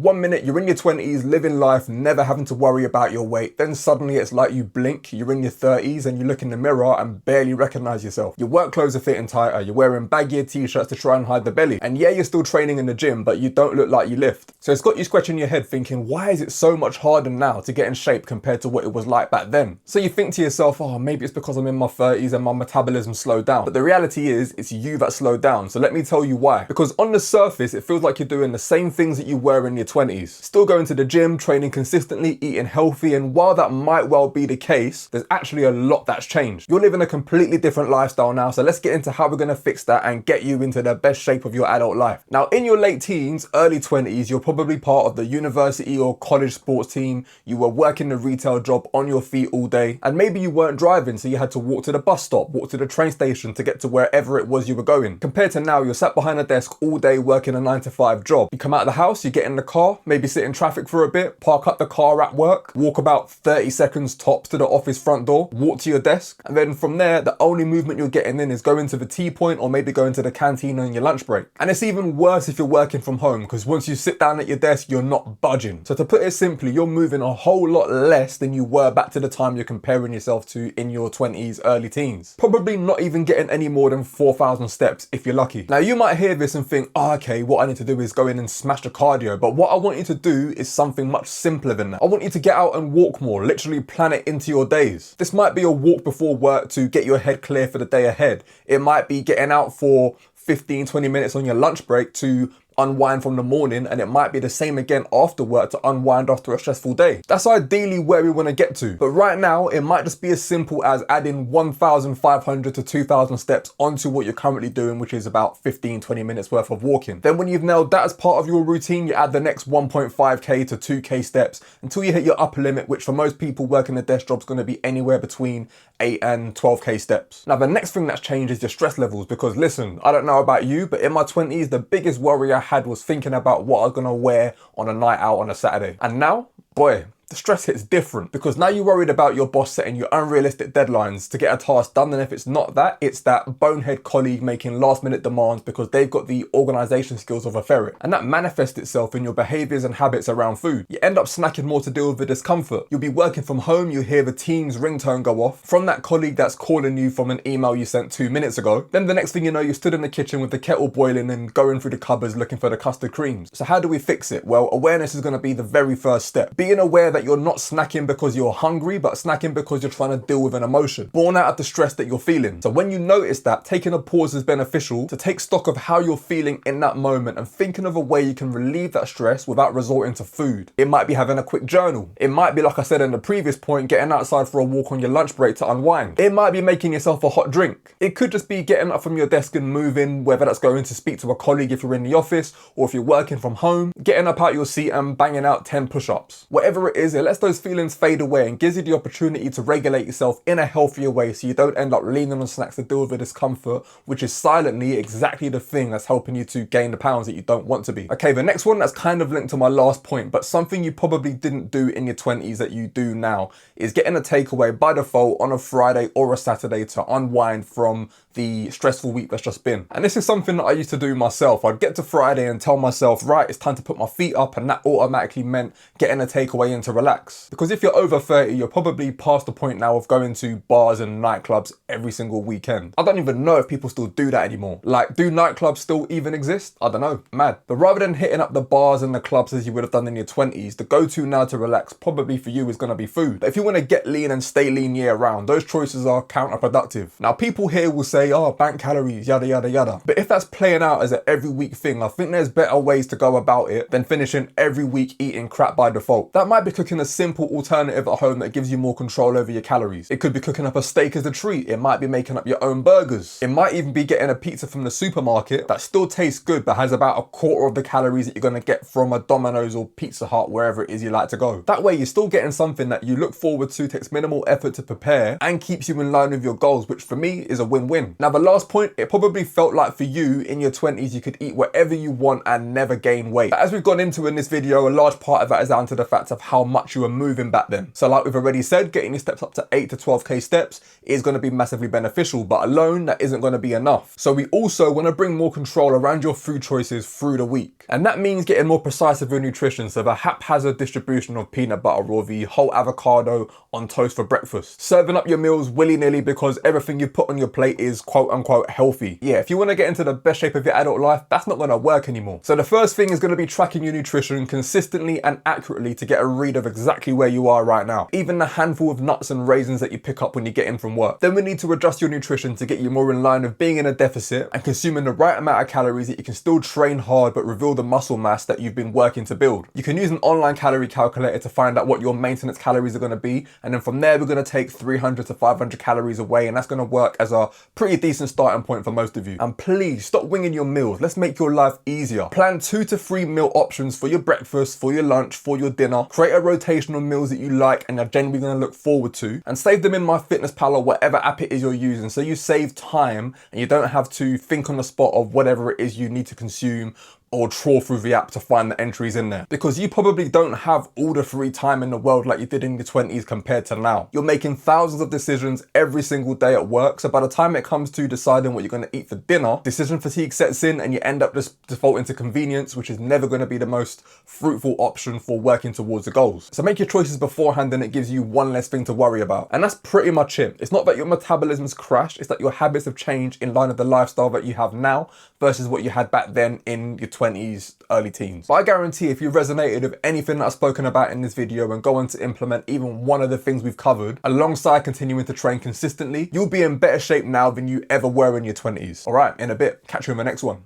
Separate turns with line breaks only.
1 minute you're in your 20s, living life, never having to worry about your weight. Then suddenly it's like you blink, you're in your 30s and you look in the mirror and barely recognize yourself. Your work clothes are fitting tighter, you're wearing baggier t-shirts to try and hide the belly. And yeah, you're still training in the gym, but you don't look like you lift. So it's got you scratching your head thinking, why is it so much harder now to get in shape compared to what it was like back then? So you think to yourself, oh, maybe it's because I'm in my 30s and my metabolism slowed down. But the reality is, it's you that slowed down. So let me tell you why. Because on the surface, it feels like you're doing the same things that you were in your 20s. Still going to the gym, training consistently, eating healthy, and while that might well be the case, there's actually a lot that's changed. You're living a completely different lifestyle now, so let's get into how we're going to fix that and get you into the best shape of your adult life. Now, in your late teens, early 20s, you're probably part of the university or college sports team, you were working a retail job on your feet all day, and maybe you weren't driving, so you had to walk to the bus stop, walk to the train station to get to wherever it was you were going. Compared to now, you're sat behind a desk all day working a 9-to-5 job. You come out of the house, you get in the car, maybe sit in traffic for a bit, park up the car at work, walk about 30 seconds tops to the office front door, walk to your desk, and then from there, the only movement you're getting in is going to the tea point or maybe going to the canteen on your lunch break. And it's even worse if you're working from home, because once you sit down at your desk, you're not budging. So to put it simply, you're moving a whole lot less than you were back to the time you're comparing yourself to in your 20s, early teens. Probably not even getting any more than 4,000 steps if you're lucky. Now you might hear this and think, oh, okay, what I need to do is go in and smash the cardio. But what I want you to do is something much simpler than that. I want you to get out and walk more, literally plan it into your days. This might be a walk before work to get your head clear for the day ahead. It might be getting out for 15-20 minutes on your lunch break to unwind from the morning, and it might be the same again after work to unwind after a stressful day. That's ideally where we want to get to. But right now, it might just be as simple as adding 1,500 to 2,000 steps onto what you're currently doing, which is about 15-20 minutes worth of walking. Then when you've nailed that as part of your routine, you add the next 1.5k to 2k steps until you hit your upper limit, which for most people working a desk job is going to be anywhere between 8 and 12k steps. Now, the next thing that's changed is your stress levels, because listen, I don't know about you, but in my 20s, the biggest worry I had was thinking about what I was gonna wear on a night out on a Saturday. And now, boy, the stress hits different, because now you're worried about your boss setting you unrealistic deadlines to get a task done, and if it's not that, it's that bonehead colleague making last minute demands because they've got the organisation skills of a ferret, and that manifests itself in your behaviours and habits around food. You end up snacking more to deal with the discomfort. You'll be working from home, you hear the Teams ringtone go off from that colleague that's calling you from an email you sent 2 minutes ago. Then the next thing you know, you stood in the kitchen with the kettle boiling and going through the cupboards looking for the custard creams. So how do we fix it? Well, awareness is going to be the very first step. Being aware that you're not snacking because you're hungry, but snacking because you're trying to deal with an emotion born out of the stress that you're feeling. So when you notice that, taking a pause is beneficial to take stock of how you're feeling in that moment and thinking of a way you can relieve that stress without resorting to food. It might be having a quick journal. It might be, like I said in the previous point, getting outside for a walk on your lunch break to unwind. It might be making yourself a hot drink. It could just be getting up from your desk and moving, whether that's going to speak to a colleague if you're in the office or if you're working from home, getting up out your seat and banging out 10 push-ups. Whatever it is, it lets those feelings fade away and gives you the opportunity to regulate yourself in a healthier way so you don't end up leaning on snacks to deal with the discomfort, which is silently exactly the thing that's helping you to gain the pounds that you don't want to be. Okay, the next one that's kind of linked to my last point, but something you probably didn't do in your 20s that you do now, is getting a takeaway by default on a Friday or a Saturday to unwind from the stressful week that's just been. And this is something that I used to do myself. I'd get to Friday and tell myself, right, it's time to put my feet up, and that automatically meant getting a takeaway and to relax. Because if you're over 30, you're probably past the point now of going to bars and nightclubs every single weekend. I don't even know if people still do that anymore. Like, do nightclubs still even exist? I don't know, mad. But rather than hitting up the bars and the clubs as you would have done in your 20s, the go-to now to relax probably for you is gonna be food. But if you wanna get lean and stay lean year round, those choices are counterproductive. Now, people here will say, oh, bank calories, yada, yada, yada. But if that's playing out as an every week thing, I think there's better ways to go about it than finishing every week eating crap by default. That might be cooking a simple alternative at home that gives you more control over your calories. It could be cooking up a steak as a treat. It might be making up your own burgers. It might even be getting a pizza from the supermarket that still tastes good but has about a quarter of the calories that you're gonna get from a Domino's or Pizza Hut, wherever it is you like to go. That way you're still getting something that you look forward to, takes minimal effort to prepare, and keeps you in line with your goals, which for me is a win-win. same. Now the last point, it probably felt like for you in your 20s you could eat whatever you want and never gain weight. But as we've gone into in this video, a large part of that is down to the fact of how much you were moving back then. So like we've already said, getting your steps up to 8 to 12k steps is going to be massively beneficial, but alone that isn't going to be enough. So we also want to bring more control around your food choices through the week. And that means getting more precise with your nutrition, so the haphazard distribution of peanut butter or the whole avocado on toast for breakfast. Serving up your meals willy-nilly because everything you put on your plate is quote unquote healthy. Yeah, if you want to get into the best shape of your adult life, that's not going to work anymore. So the first thing is going to be tracking your nutrition consistently and accurately to get a read of exactly where you are right now. Even the handful of nuts and raisins that you pick up when you get in from work. Then we need to adjust your nutrition to get you more in line of being in a deficit and consuming the right amount of calories that you can still train hard but reveal the muscle mass that you've been working to build. You can use an online calorie calculator to find out what your maintenance calories are going to be, and then from there we're going to take 300 to 500 calories away, and that's going to work as a pretty decent starting point for most of you. And please stop winging your meals. Let's make your life easier. Plan 2 to 3 meal options for your breakfast, for your lunch, for your dinner. Create a rotation of meals that you like and are genuinely going to look forward to, and save them in MyFitnessPal or whatever app it is you're using, so you save time and you don't have to think on the spot of whatever it is you need to consume or trawl through the app to find the entries in there. Because you probably don't have all the free time in the world like you did in your 20s compared to now. You're making thousands of decisions every single day at work, so by the time it comes to deciding what you're going to eat for dinner, decision fatigue sets in and you end up just defaulting to convenience, which is never going to be the most fruitful option for working towards the goals. So make your choices beforehand and it gives you one less thing to worry about. And that's pretty much it. It's not that your metabolism's crashed, it's that your habits have changed in line with the lifestyle that you have now versus what you had back then in your 20s, early teens. But I guarantee if you resonated with anything that I've spoken about in this video and go on to implement even one of the things we've covered, alongside continuing to train consistently, you'll be in better shape now than you ever were in your 20s. All right, in a bit. Catch you in the next one.